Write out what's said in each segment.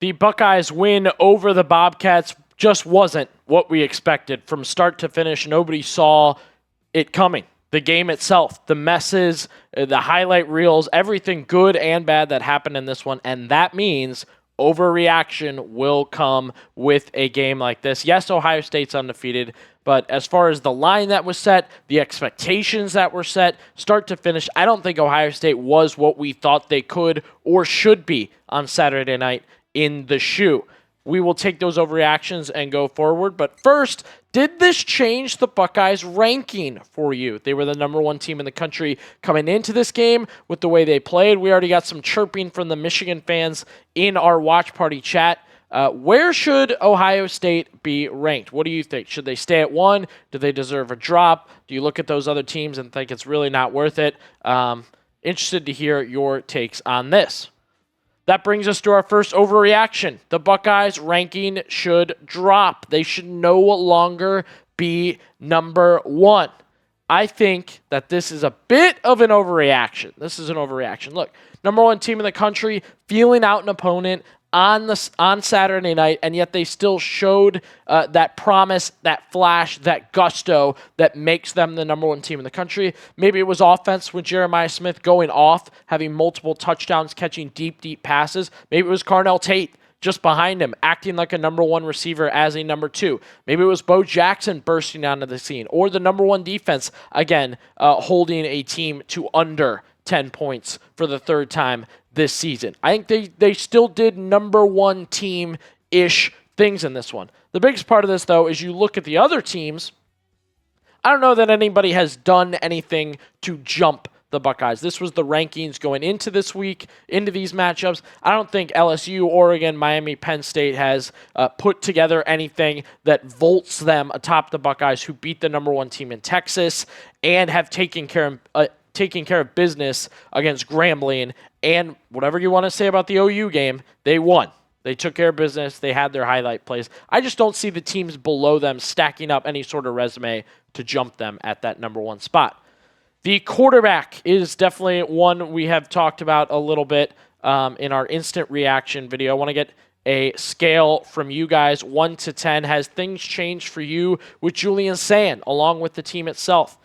The Buckeyes win over the Bobcats just wasn't what we expected. From start to finish, nobody saw it coming. The game itself, the messes, the highlight reels, everything good and bad that happened in this one, and that means overreaction will come with a game like this. Yes, Ohio State's undefeated, but as far as the line that was set, the expectations that were set, start to finish, I don't think Ohio State was what we thought they could or should be on Saturday night in the shoe. We will take those overreactions and go forward, but first, did this change the Buckeyes' ranking for you? They were the number one team in the country coming into this game with the way they played. We already got some chirping from the Michigan fans in our watch party chat. Where should Ohio State be ranked? What do you think? Should they stay at 1? Do they deserve a drop? Do you look at those other teams and think it's really not worth it? Interested to hear your takes on this. That brings us to our first overreaction. The Buckeyes ranking should drop. They should no longer be number 1. I think that this is a bit of an overreaction. This is an overreaction. Look, number 1 team in the country, feeling out an opponent on Saturday night, and yet they still showed that promise, that flash, that gusto that makes them the number 1 team in the country. Maybe it was offense with Jeremiah Smith going off, having multiple touchdowns, catching deep passes. Maybe it was Carnell Tate just behind him, acting like a number 1 receiver as a number 2. Maybe it was Bo Jackson bursting onto the scene, or the number 1 defense, again, holding a team to under 10 points for the 3rd time this season. I think they still did number 1 team-ish things in this one. The biggest part of this, though, is you look at the other teams. I don't know that anybody has done anything to jump the Buckeyes. This was the rankings going into this week, into these matchups. I don't think LSU, Oregon, Miami, Penn State has put together anything that vaults them atop the Buckeyes, who beat the number 1 team in Texas and have taken care of business against Grambling. And whatever you want to say about the OU game, they won. They took care of business. They had their highlight plays. I just don't see the teams below them stacking up any sort of resume to jump them at that number 1 spot. The quarterback is definitely one we have talked about a little bit in our instant reaction video. I want to get a scale from you guys, 1 to 10. Has things changed for you with Julian Sand along with the team itself?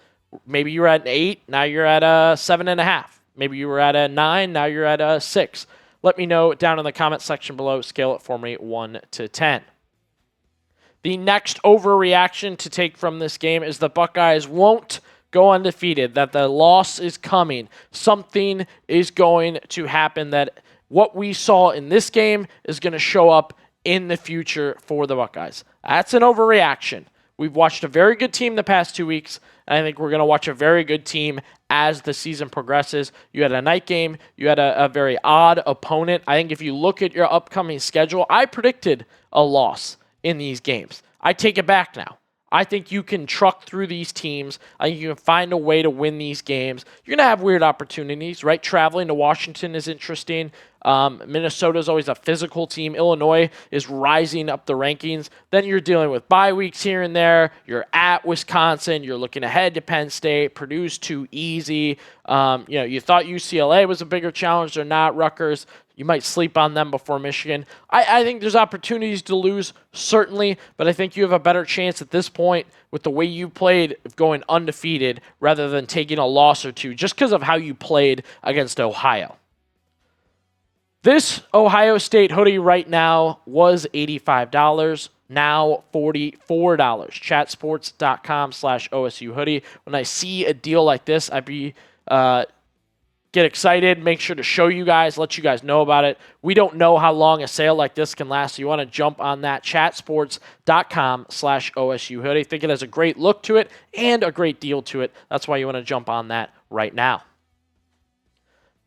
Maybe you were at an 8, now you're at a 7.5. Maybe you were at a 9, now you're at a 6. Let me know down in the comment section below. Scale it for me, 1 to 10. The next overreaction to take from this game is the Buckeyes won't go undefeated, that the loss is coming. Something is going to happen, that what we saw in this game is going to show up in the future for the Buckeyes. That's an overreaction. We've watched a very good team the past 2 weeks, and I think we're going to watch a very good team as the season progresses. You had a night game. You had a very odd opponent. I think if you look at your upcoming schedule, I predicted a loss in these games. I take it back now. I think you can truck through these teams. I think you can find a way to win these games. You're going to have weird opportunities, right? Traveling to Washington is interesting. Minnesota is always a physical team. Illinois is rising up the rankings. Then you're dealing with bye weeks here and there. You're at Wisconsin. You're looking ahead to Penn State. Purdue's too easy. You thought UCLA was a bigger challenge. They're not. Rutgers, you might sleep on them before Michigan. I think there's opportunities to lose, certainly, but I think you have a better chance at this point with the way you played of going undefeated rather than taking a loss or two just because of how you played against Ohio. This Ohio State hoodie right now was $85, now $44. Chatsports.com/OSU hoodie. When I see a deal like this, get excited, make sure to show you guys, let you guys know about it. We don't know how long a sale like this can last, so you want to jump on that, chatsports.com/OSU hoodie. I think it has a great look to it and a great deal to it. That's why you want to jump on that right now.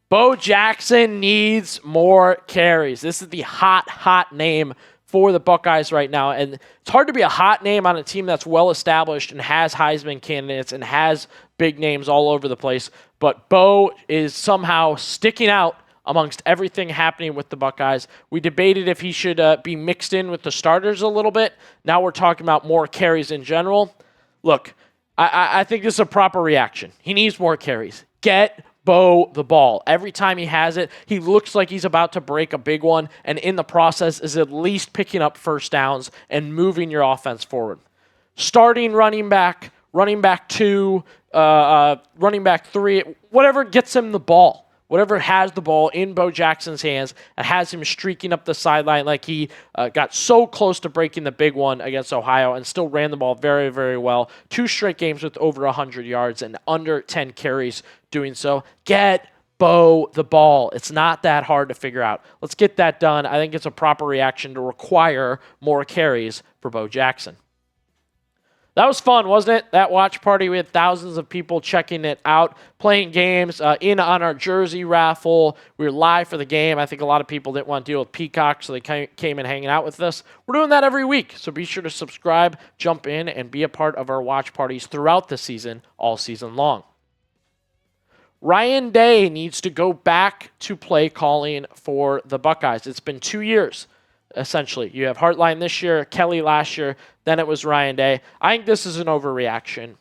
Bo Jackson needs more carries. This is the hot name for the Buckeyes right now, and it's hard to be a hot name on a team that's well-established and has Heisman candidates and has big names all over the place, but Bo is somehow sticking out amongst everything happening with the Buckeyes. We debated if he should be mixed in with the starters a little bit. Now we're talking about more carries in general. Look, I think this is a proper reaction. He needs more carries. Get Bo the ball. Every time he has it, he looks like he's about to break a big one, and in the process is at least picking up first downs and moving your offense forward. Starting running back 2, running back 3, whatever gets him the ball, whatever has the ball in Bo Jackson's hands and has him streaking up the sideline like he got so close to breaking the big one against Ohio and still ran the ball very, very well. 2 straight games with over 100 yards and under 10 carries doing so. Get Bo the ball. It's not that hard to figure out. Let's get that done. I think it's a proper reaction to require more carries for Bo Jackson. That was fun, wasn't it? That watch party, we had thousands of people checking it out, playing games, in on our jersey raffle. We were live for the game. I think a lot of people didn't want to deal with Peacock, so they came in hanging out with us. We're doing that every week, so be sure to subscribe, jump in, and be a part of our watch parties throughout the season, all season long. Ryan Day needs to go back to play calling for the Buckeyes. It's been 2 years, essentially. You have Hartline this year, Kelly last year, then it was Ryan Day. I think this is an overreaction.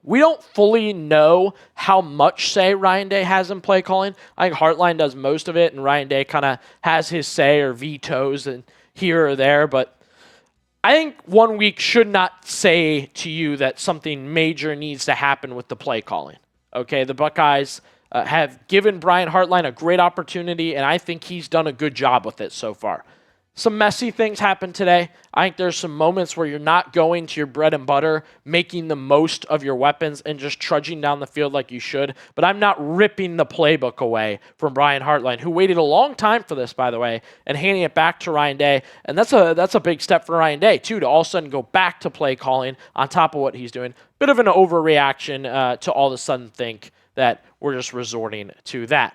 We don't fully know how much say Ryan Day has in play calling. I think Hartline does most of it, and Ryan Day kind of has his say or vetoes and here or there, but I think 1 week should not say to you that something major needs to happen with the play calling. Okay, the Buckeyes have given Brian Hartline a great opportunity, and I think he's done a good job with it so far. Some messy things happened today. I think there's some moments where you're not going to your bread and butter, making the most of your weapons and just trudging down the field like you should. But I'm not ripping the playbook away from Brian Hartline, who waited a long time for this, by the way, and handing it back to Ryan Day. And that's a big step for Ryan Day, too, to all of a sudden go back to play calling on top of what he's doing. Bit of an overreaction to all of a sudden think that we're just resorting to that.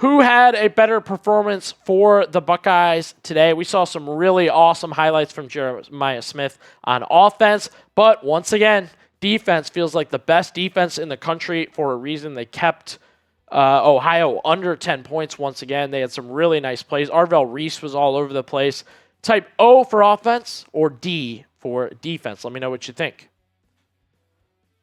Who had a better performance for the Buckeyes today? We saw some really awesome highlights from Jeremiah Smith on offense, but once again, defense feels like the best defense in the country for a reason. They kept Ohio under 10 points once again. They had some really nice plays. Arvell Reese was all over the place. Type O for offense or D for defense. Let me know what you think.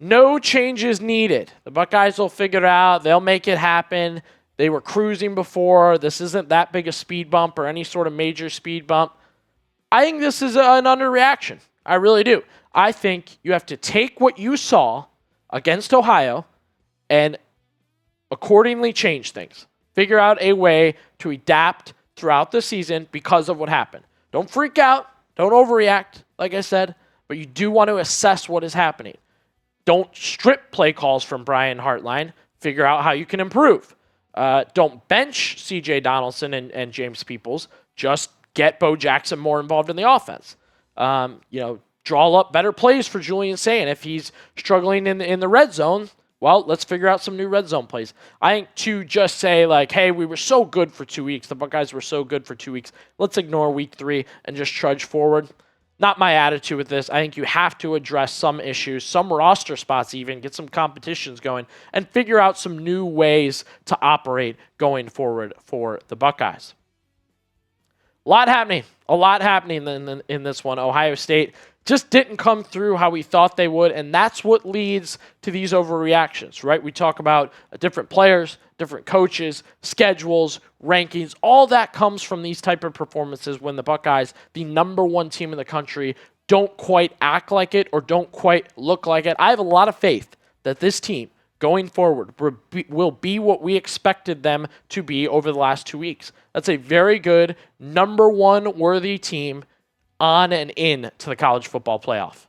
No changes needed. The Buckeyes will figure it out. They'll make it happen. They were cruising before. This isn't that big a speed bump or any sort of major speed bump. I think this is an underreaction. I really do. I think you have to take what you saw against Ohio and accordingly change things. Figure out a way to adapt throughout the season because of what happened. Don't freak out. Don't overreact, like I said, but you do want to assess what is happening. Don't strip play calls from Brian Hartline. Figure out how you can improve. Don't bench C.J. Donaldson and James Peoples. Just get Bo Jackson more involved in the offense. Draw up better plays for Julian Sayin. If he's struggling in the red zone, well, let's figure out some new red zone plays. I think to just say, like, hey, we were so good for 2 weeks. The Buckeyes were so good for 2 weeks. Let's ignore week 3 and just trudge forward. Not my attitude with this. I think you have to address some issues, some roster spots even, get some competitions going, and figure out some new ways to operate going forward for the Buckeyes. A lot happening in this one. Ohio State just didn't come through how we thought they would, and that's what leads to these overreactions, right? We talk about different players, different coaches, schedules, rankings. All that comes from these type of performances when the Buckeyes, the number 1 team in the country, don't quite act like it or don't quite look like it. I have a lot of faith that this team going forward will be what we expected them to be over the last 2 weeks. That's a very good, number 1 worthy team on and in to the college football playoff.